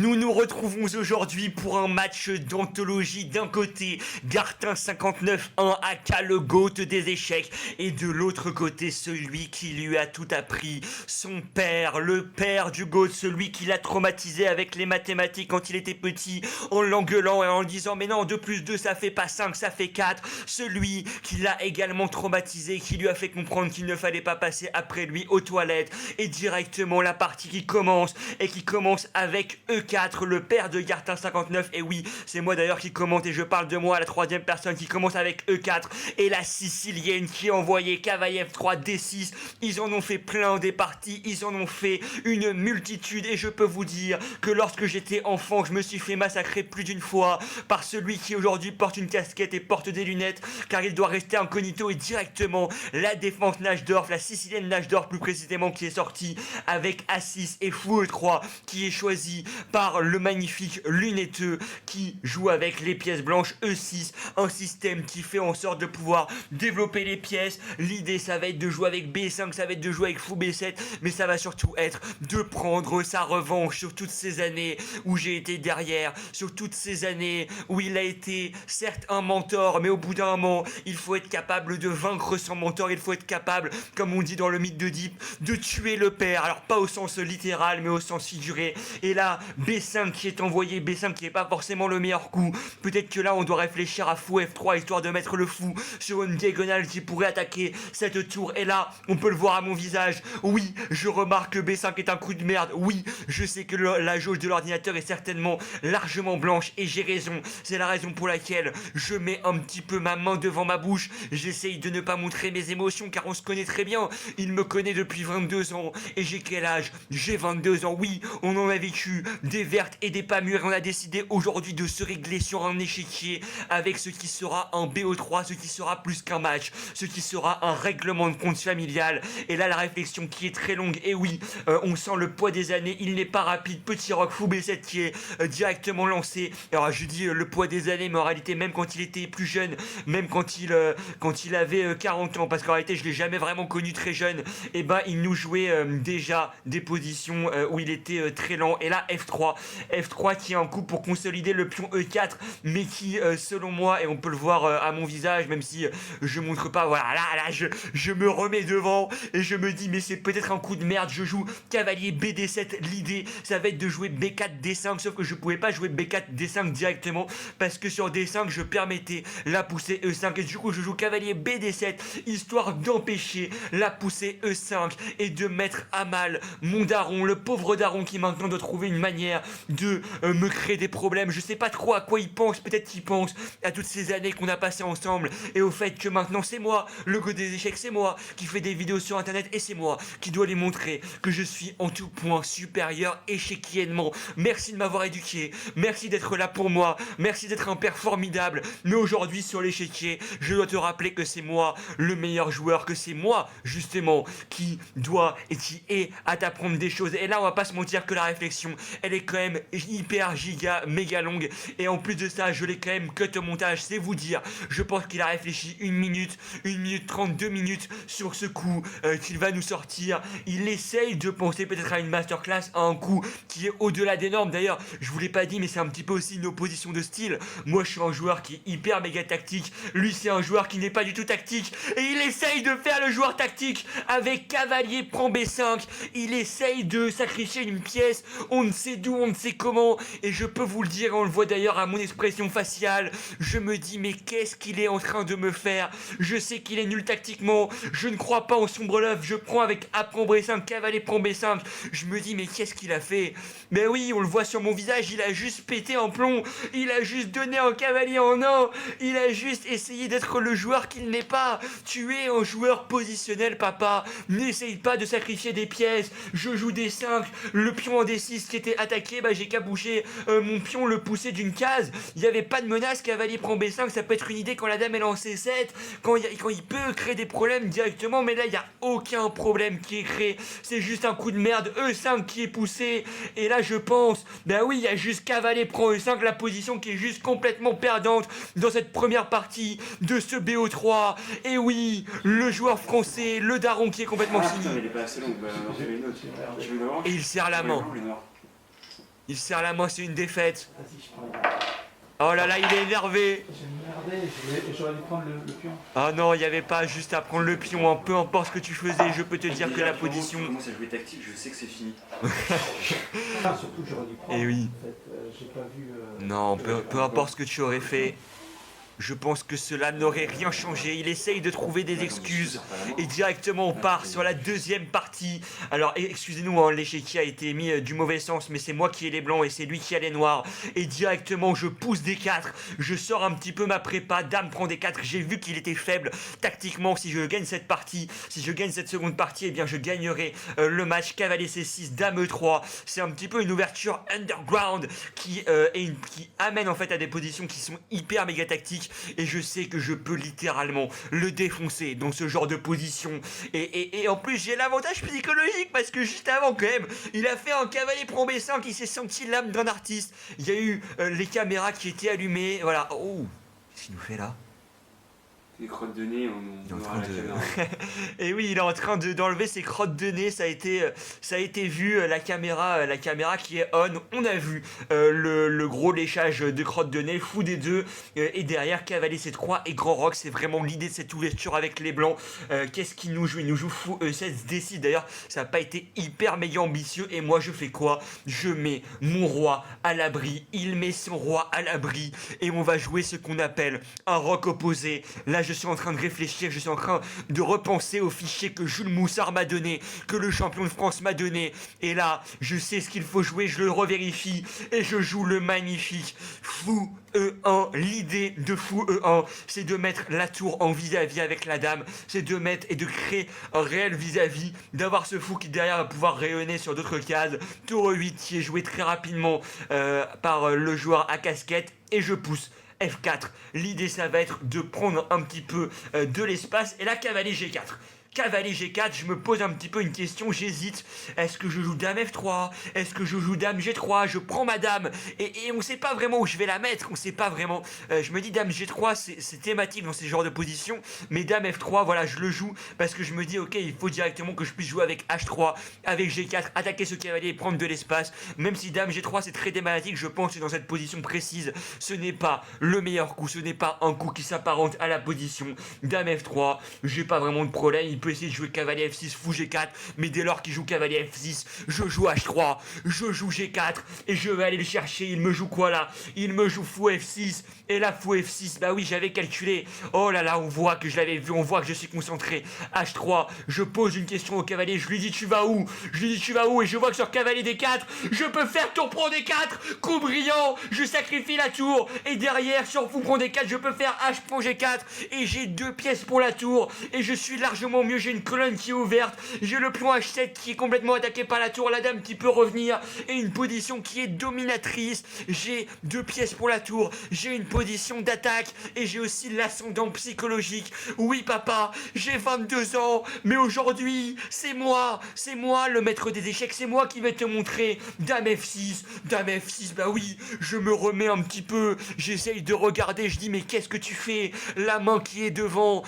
Nous nous retrouvons aujourd'hui pour un match d'anthologie. D'un côté, Gartin 59-1 aka le GOAT des échecs, et de l'autre côté, celui qui lui a tout appris, son père, le père du GOAT, celui qui l'a traumatisé avec les mathématiques quand il était petit, en l'engueulant et en lui disant mais non, 2 plus 2 ça fait pas 5, ça fait 4, celui qui l'a également traumatisé, qui lui a fait comprendre qu'il ne fallait pas passer après lui aux toilettes, et directement la partie qui commence, et qui commence avec E4, le père de Gartin 59, et oui, c'est moi d'ailleurs qui commente et je parle de moi à la 3e personne, qui commence avec E4, et la sicilienne qui a envoyé cavalier F3 D6, ils en ont fait plein des parties, ils en ont fait une multitude, et je peux vous dire que lorsque j'étais enfant, je me suis fait massacrer plus d'une fois par celui qui aujourd'hui porte une casquette et porte des lunettes, car il doit rester incognito, et directement la défense Najdorf, la sicilienne Najdorf plus précisément, qui est sortie avec A6 et fou E3, qui est choisi par le magnifique lunetteux qui joue avec les pièces blanches E6, un système qui fait en sorte de pouvoir développer les pièces. L'idée ça va être de jouer avec B5, ça va être de jouer avec fou B7, mais ça va surtout être de prendre sa revanche sur toutes ces années où j'ai été derrière, sur toutes ces années où il a été certes un mentor, mais au bout d'un moment il faut être capable de vaincre son mentor, il faut être capable, comme on dit dans le mythe d'Oedipe, de tuer le père, alors pas au sens littéral mais au sens figuré. Et là B5 qui est envoyé, B5 qui est pas forcément le meilleur coup, peut-être que là on doit réfléchir à fou F3 histoire de mettre le fou sur une diagonale qui pourrait attaquer cette tour, et là on peut le voir à mon visage, oui je remarque que B5 est un coup de merde, oui je sais que la jauge de l'ordinateur est certainement largement blanche, et j'ai raison, c'est la raison pour laquelle je mets un petit peu ma main devant ma bouche, j'essaye de ne pas montrer mes émotions car on se connaît très bien, il me connaît depuis 22 ans, et j'ai quel âge? J'ai 22 ans, oui, on en a vécu des vertes et des pas mûres, et on a décidé aujourd'hui de se régler sur un échiquier avec ce qui sera un BO3, ce qui sera plus qu'un match, ce qui sera un règlement de compte familial, et là la réflexion qui est très longue, et oui, on sent le poids des années, il n'est pas rapide, petit rock fou B7 qui est directement lancé, alors je dis le poids des années, mais en réalité même quand il était plus jeune, même quand il avait 40 ans, parce qu'en réalité je l'ai jamais vraiment connu très jeune, et ben il nous jouait déjà des positions où il était très lent, et là F3 qui est un coup pour consolider le pion E4, mais qui selon moi, et on peut le voir à mon visage, même si je montre pas, voilà, là je me remets devant, et je me dis mais c'est peut-être un coup de merde, je joue cavalier BD7, l'idée ça va être de jouer B4 D5, sauf que je pouvais pas jouer B4 D5 directement, parce que sur D5 je permettais la poussée E5, et du coup je joue cavalier BD7, histoire d'empêcher la poussée E5, et de mettre à mal mon daron, le pauvre daron qui maintenant doit trouver une manière de me créer des problèmes. Je sais pas trop à quoi il pense, peut-être qu'il pense à toutes ces années qu'on a passées ensemble, et au fait que maintenant c'est moi, le GOAT des échecs, c'est moi qui fais des vidéos sur internet, et c'est moi qui dois lui montrer que je suis en tout point supérieur échiquiennement. Merci de m'avoir éduqué, merci d'être là pour moi, merci d'être un père formidable, mais aujourd'hui sur l'échiquier, je dois te rappeler que c'est moi le meilleur joueur, que c'est moi justement qui doit et qui est à t'apprendre des choses. Et là on va pas se mentir que la réflexion elle est quand même hyper giga méga longue, et en plus de ça je l'ai quand même cut au montage, c'est vous dire, je pense qu'il a réfléchi 1 minute 30, 2 minutes sur ce coup qu'il va nous sortir. Il essaye de penser peut-être à une masterclass, à un coup qui est au-delà des normes. D'ailleurs je vous l'ai pas dit, mais c'est un petit peu aussi une opposition de style. Moi je suis un joueur qui est hyper méga tactique, lui c'est un joueur qui n'est pas du tout tactique, et il essaye de faire le joueur tactique avec cavalier prend B5, il essaye de sacrifier une pièce, on ne sait d'où, on ne sait comment, et je peux vous le dire, on le voit d'ailleurs à mon expression faciale, je me dis mais qu'est-ce qu'il est en train de me faire? Je sais qu'il est nul tactiquement, je ne crois pas au sombre l'œuf, je prends avec A prend B5, cavalier prend B5, je me dis mais qu'est-ce qu'il a fait? Mais oui, on le voit sur mon visage, il a juste pété en plomb, il a juste donné un cavalier en or, il a juste essayé d'être le joueur qu'il n'est pas. Tu es un joueur positionnel, papa, n'essaye pas de sacrifier des pièces, je joue des 5, le pion en D6 qui était attaqué, bah j'ai qu'à bouger mon pion, le pousser d'une case, il n'y avait pas de menace, cavalier prend B5, ça peut être une idée quand la dame est en C7, quand il peut créer des problèmes directement, mais là il n'y a aucun problème qui est créé, c'est juste un coup de merde, E5 qui est poussé, et là je pense, bah oui, il y a juste cavalier prend E5, la position qui est juste complètement perdante dans cette première partie de ce BO3, et oui, le joueur français, le daron qui est complètement fini. Il est pas assez long, bah, j'en fais une autre. Et il serre la main. Il serre la main, c'est une défaite. Vas-y, je prends la... Oh là là, il est énervé. J'ai merdé, j'aurais dû prendre le pion. Ah non, il n'y avait pas juste à prendre le pion, hein. Peu importe ce que tu faisais, je peux te dire que la position... Moi, ça jouait tactique, je sais que c'est fini. Ah, surtout que j'aurais dû prendre. Eh oui. En fait, j'ai pas vu... Non, peu importe ce que tu aurais fait, je pense que cela n'aurait rien changé. Il essaye de trouver des excuses et directement on part sur la deuxième partie. Alors excusez-nous, hein, l'échiquier a été mis du mauvais sens, mais c'est moi qui ai les blancs et c'est lui qui a les noirs. Et directement je pousse des 4, je sors un petit peu ma prépa, dame prend des 4, j'ai vu qu'il était faible. Tactiquement, si je gagne cette partie, si je gagne cette seconde partie, eh bien je gagnerai le match. Cavalier C6, dame E3, c'est un petit peu une ouverture underground qui amène en fait à des positions qui sont hyper méga tactiques. Et je sais que je peux littéralement le défoncer dans ce genre de position. Et en plus, j'ai l'avantage psychologique parce que juste avant, quand même, il a fait un cavalier prend B5 qui s'est senti l'âme d'un artiste. Il y a eu les caméras qui étaient allumées. Voilà. Oh, qu'est-ce qu'il nous fait là? Les crottes de nez, Il est en on train aura la de... caméra. Et oui, il est en train d'enlever ses crottes de nez. Ça a été vu, la caméra qui est on a vu le gros léchage de crottes de nez, fou des deux. Et derrière, cavalier C3 et grand rock, c'est vraiment l'idée de cette ouverture avec les blancs. Qu'est-ce qu'il nous joue? Il nous joue fou E16 décide. D'ailleurs, ça n'a pas été hyper méga ambitieux. Et moi, je fais quoi? Je mets mon roi à l'abri. Il met son roi à l'abri. Et on va jouer ce qu'on appelle un rock opposé. Là, je suis en train de réfléchir, je suis en train de repenser au fichier que Jules Moussard m'a donné, que le champion de France m'a donné. Et là, je sais ce qu'il faut jouer, je le revérifie et je joue le magnifique fou E1. L'idée de fou E1, c'est de mettre la tour en vis-à-vis avec la dame, c'est de mettre et de créer un réel vis-à-vis, d'avoir ce fou qui derrière va pouvoir rayonner sur d'autres cases. Tour E8 qui est joué très rapidement par le joueur à casquette et je pousse. F4, l'idée ça va être de prendre un petit peu de l'espace et là cavalier G4. Cavalier G4, je me pose un petit peu une question, j'hésite. Est-ce que je joue dame F3? Est-ce que je joue dame G3? Je prends ma dame et on sait pas vraiment où je vais la mettre, on sait pas vraiment. Je me dis dame G3, c'est thématique dans ces genres de positions, mais dame F3, voilà, je le joue parce que je me dis ok, il faut directement que je puisse jouer avec H3, avec G4, attaquer ce cavalier et prendre de l'espace. Même si dame G3 c'est très thématique, je pense que dans cette position précise, ce n'est pas le meilleur coup, ce n'est pas un coup qui s'apparente à la position. Dame F3, j'ai pas vraiment de problème, il peut essayer de jouer cavalier F6, fou G4, mais dès lors qu'il joue cavalier F6, je joue H3, je joue G4, et je vais aller le chercher. Il me joue quoi là? Il me joue fou F6, et là fou F6, bah oui j'avais calculé. Oh là là, on voit que je l'avais vu, on voit que je suis concentré. H3, je pose une question au cavalier, je lui dis tu vas où? Je lui dis tu vas où? Et je vois que sur cavalier D4, je peux faire tour prend D4, coup brillant, je sacrifie la tour, et derrière sur fou prend D4, je peux faire H prend G4, et j'ai 2 pièces pour la tour, et je suis largement mieux. J'ai une colonne qui est ouverte, j'ai le pion H7 qui est complètement attaqué par la tour, la dame qui peut revenir, et une position qui est dominatrice. J'ai 2 pièces pour la tour, j'ai une position d'attaque, et j'ai aussi l'ascendant psychologique. Oui papa, j'ai 22 ans, mais aujourd'hui, c'est moi le maître des échecs, c'est moi qui vais te montrer. Dame F6, bah oui, je me remets un petit peu, j'essaye de regarder, je dis mais qu'est-ce que tu fais? La main qui est devant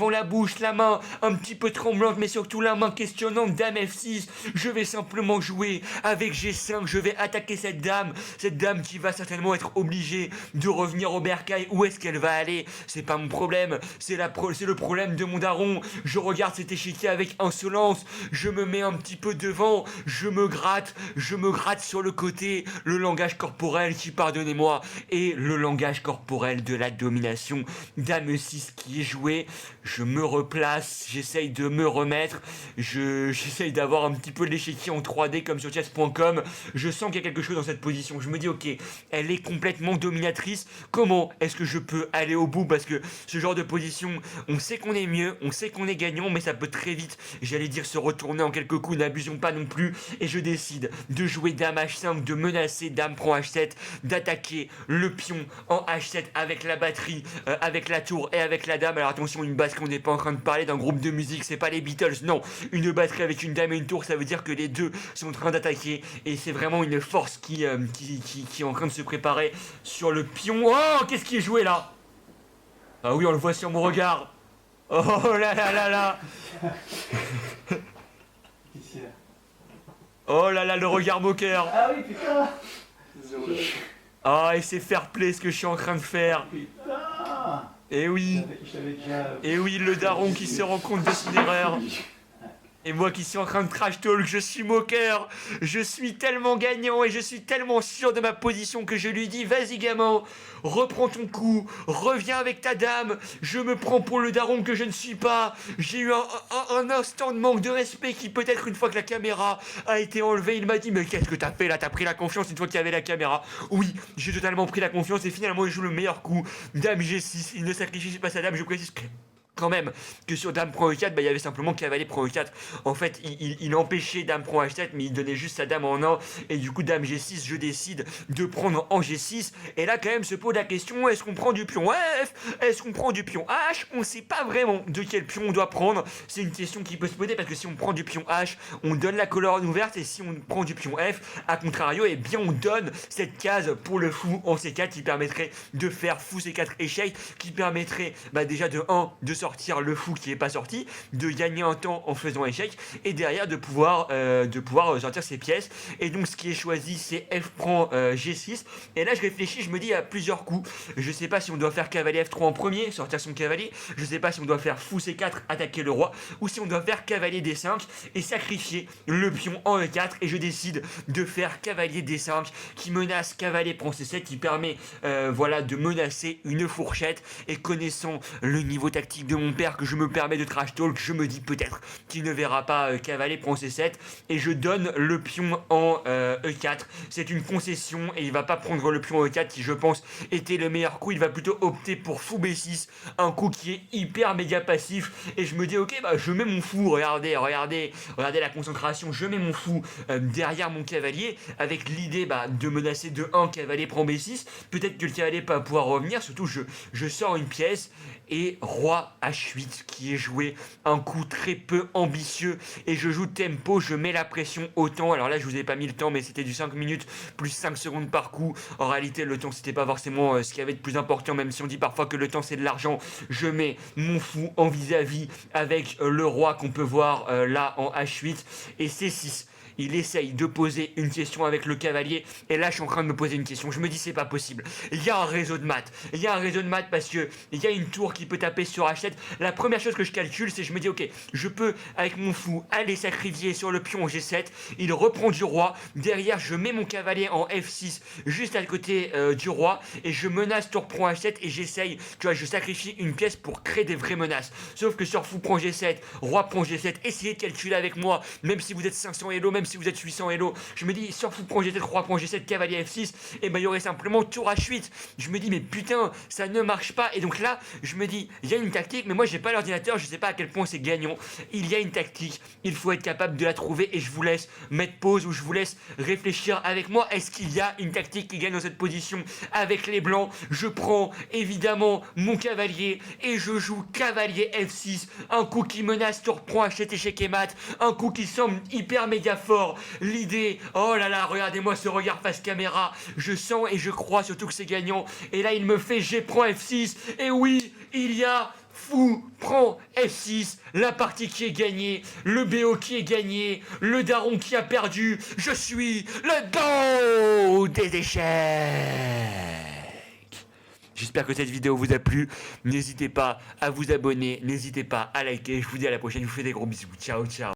la bouche, la main un petit peu tremblante, mais surtout la main questionnante, dame F6, je vais simplement jouer avec G5, je vais attaquer cette dame qui va certainement être obligée de revenir au bercail. Où est-ce qu'elle va aller? C'est pas mon problème, c'est le problème de mon daron. Je regarde cet échiquier avec insolence, je me mets un petit peu devant, je me gratte sur le côté, le langage corporel qui, pardonnez-moi, est le langage corporel de la domination. Dame E6 qui est joué, je me replace, j'essaye de me remettre, j'essaye d'avoir un petit peu l'échiquier en 3D comme sur chess.com, je sens qu'il y a quelque chose dans cette position, je me dis ok, elle est complètement dominatrice, comment est-ce que je peux aller au bout? Parce que ce genre de position, on sait qu'on est mieux, on sait qu'on est gagnant, mais ça peut très vite, j'allais dire, se retourner en quelques coups, n'abusons pas non plus, et je décide de jouer dame H5, de menacer dame prend H7, d'attaquer le pion en H7 avec la batterie, avec la tour et avec la dame. Alors attention, une batterie, on n'est pas en train de parler d'un groupe de musique, c'est pas les Beatles, non, une batterie avec une dame et une tour, ça veut dire que les deux sont en train d'attaquer, et c'est vraiment une force qui est en train de se préparer sur le pion. Oh, qu'est-ce qui est joué là? Ah oui, on le voit sur mon regard. Oh là là là là. Ici, là. Oh là là, le regard moqueur. Ah oui, putain. Ah, et c'est fair play ce que je suis en train de faire. Putain. Eh oui. Je l'avais déjà... Et oui, le daron qui se rend compte de son erreur. Et moi qui suis en train de trash talk, je suis moqueur. Je suis tellement gagnant et je suis tellement sûr de ma position que je lui dis: vas-y gamin, reprends ton coup, reviens avec ta dame. Je me prends pour le daron que je ne suis pas. J'ai eu un instant de manque de respect qui peut-être une fois que la caméra a été enlevée, il m'a dit: mais qu'est-ce que t'as fait là? T'as pris la confiance une fois qu'il y avait la caméra? Oui, j'ai totalement pris la confiance et finalement il joue le meilleur coup. Dame G6, il ne sacrifie pas sa dame, je précise quand même que sur Dame prend E4, il y avait simplement cavalier prend E4. En fait, il empêchait Dame prend H7, mais il donnait juste sa dame en 1. Et du coup, Dame G6, je décide de prendre en G6. Et là, quand même, se pose la question: est-ce qu'on prend du pion F? Est-ce qu'on prend du pion H? On sait pas vraiment de quel pion on doit prendre. C'est une question qui peut se poser parce que si on prend du pion H, on donne la colonne ouverte. Et si on prend du pion F, à contrario, eh bien, on donne cette case pour le fou en C4 qui permettrait de faire fou C4 échec, qui permettrait déjà de 1 de sortir le fou qui est pas sorti, de gagner un temps en faisant échec et derrière de pouvoir sortir ses pièces. Et donc ce qui est choisi, c'est F prend G6. Et là je réfléchis, je me dis à plusieurs coups. Je sais pas si on doit faire cavalier F3 en premier, sortir son cavalier. Je sais pas si on doit faire fou C4, attaquer le roi, ou si on doit faire cavalier D5 et sacrifier le pion en E4. Et je décide de faire cavalier D5 qui menace cavalier prend C7, qui permet de menacer une fourchette. Et connaissant le niveau tactique de mon père, que je me permets de trash talk, je me dis peut-être qu'il ne verra pas cavalier prend C7 et je donne le pion en E4. C'est une concession et il va pas prendre le pion en E4 qui, je pense, était le meilleur coup. Il va plutôt opter pour fou B6, un coup qui est hyper méga passif. Et je me dis ok, je mets mon fou, regardez la concentration, je mets mon fou derrière mon cavalier avec l'idée de menacer de 1 cavalier prend B6. Peut-être que le cavalier va pouvoir revenir, surtout je sors une pièce et roi H8 qui est joué, un coup très peu ambitieux et je joue tempo, je mets la pression au temps. Alors là je vous ai pas mis le temps, mais c'était du 5 minutes plus 5 secondes par coup. En réalité le temps c'était pas forcément ce qu'il y avait de plus important, même si on dit parfois que le temps c'est de l'argent. Je mets mon fou en vis-à-vis avec le roi qu'on peut voir là en H8 et C6. Il essaye de poser une question avec le cavalier et là je suis en train de me poser une question. Je me dis c'est pas possible. Il y a un réseau de maths. Parce que il y a une tour qui peut taper sur H7. La première chose que je calcule, c'est je me dis ok, je peux avec mon fou aller sacrifier sur le pion G7. Il reprend du roi. Derrière je mets mon cavalier en F6 juste à côté du roi et je menace tour prend H7 et j'essaye, je sacrifie une pièce pour créer des vraies menaces. Sauf que sur fou prend G7, roi prend G7, essayez de calculer avec moi, même si vous êtes 500 hello, même si vous êtes 800 hello, je me dis sur fou prend G7, roi prend G7, cavalier F6, et il y aurait simplement tour H8. Je me dis mais putain, ça ne marche pas. Et donc là, je me dis, il y a une tactique, mais moi j'ai pas l'ordinateur, je sais pas à quel point c'est gagnant. Il y a une tactique, il faut être capable de la trouver et je vous laisse mettre pause ou je vous laisse réfléchir avec moi. Est-ce qu'il y a une tactique qui gagne dans cette position avec les blancs? Je prends évidemment mon cavalier et je joue cavalier F6, un coup qui menace tour prend H7 échec et mat, un coup qui semble hyper méga fort. L'idée, oh là là, regardez-moi ce regard face caméra, je sens et je crois surtout que c'est gagnant. Et là il me fait G prend F6 et oui, il y a fou prend F6, la partie qui est gagnée, le BO qui est gagné, le daron qui a perdu. Je suis le dos des échecs. J'espère que cette vidéo vous a plu. N'hésitez pas à vous abonner, n'hésitez pas à liker. Je vous dis à la prochaine, je vous fais des gros bisous. Ciao, ciao.